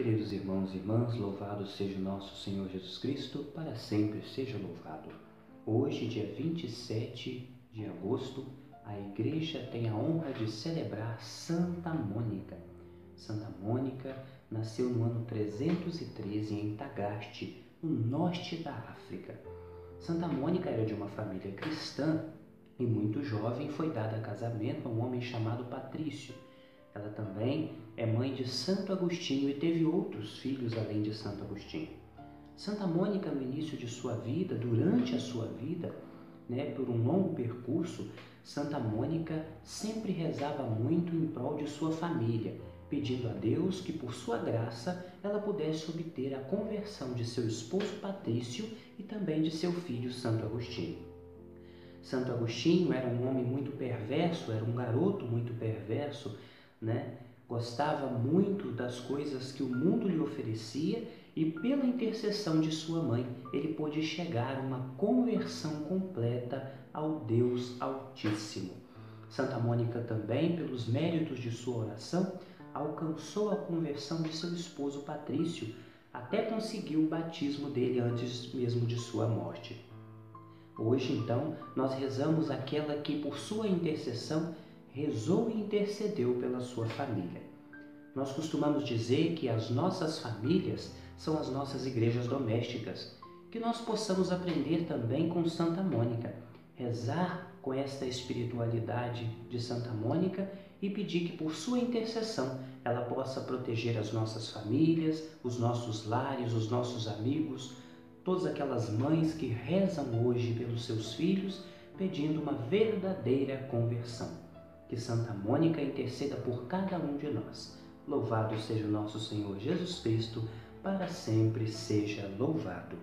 Queridos irmãos e irmãs, louvado seja o nosso Senhor Jesus Cristo, para sempre seja louvado. Hoje, dia 27 de agosto, a Igreja tem a honra de celebrar Santa Mônica. Santa Mônica nasceu no ano 313 em Tagaste, no norte da África. Santa Mônica era de uma família cristã e muito jovem foi dada a casamento a um homem chamado Patrício. Ela também é mãe de Santo Agostinho e teve outros filhos além de Santo Agostinho. Santa Mônica, no início de sua vida, durante a sua vida, por um longo percurso, Santa Mônica sempre rezava muito em prol de sua família, pedindo a Deus que, por sua graça, ela pudesse obter a conversão de seu esposo Patrício e também de seu filho Santo Agostinho. Santo Agostinho era um homem muito perverso, era um garoto muito perverso, Gostava muito das coisas que o mundo lhe oferecia e, pela intercessão de sua mãe, ele pôde chegar a uma conversão completa ao Deus Altíssimo. Santa Mônica também, pelos méritos de sua oração, alcançou a conversão de seu esposo Patrício, até conseguir o batismo dele antes mesmo de sua morte. Hoje, então, nós rezamos aquela que, por sua intercessão, rezou e intercedeu pela sua família. Nós costumamos dizer que as nossas famílias são as nossas igrejas domésticas, que nós possamos aprender também com Santa Mônica, rezar com esta espiritualidade de Santa Mônica e pedir que, por sua intercessão, ela possa proteger as nossas famílias, os nossos lares, os nossos amigos, todas aquelas mães que rezam hoje pelos seus filhos, pedindo uma verdadeira conversão. Que Santa Mônica interceda por cada um de nós. Louvado seja o nosso Senhor Jesus Cristo, para sempre seja louvado.